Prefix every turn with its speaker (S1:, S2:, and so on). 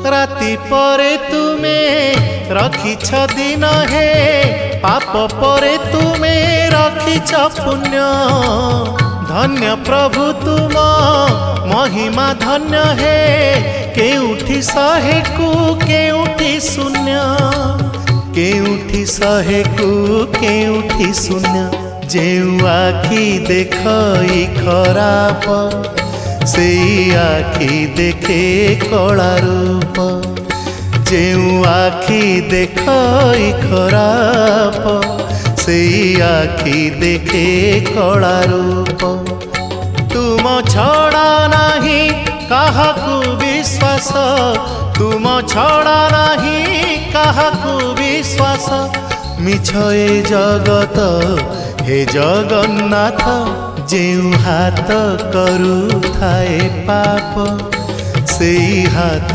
S1: राति परे तुमे रखिछ दिन हे पाप परे तुमे रखिछ पुण्य धन्य प्रभु तुम महिमा धन्य हे केउठी शहे को केउठी शून्य केउठी शहे को केउठी शून्य जेउ आखि देखई खराप से आखि देखे कला रूप जेउ आखि देखई खराप से आखि देखे कला रूप तुम छड़ा नहीं काहाकू विश्वास तुम छड़ा नहीं काहाकू विश्वास मिछ ए जगत हे जगन्नाथ जेउ हाथ करू थाए पाप से हाथ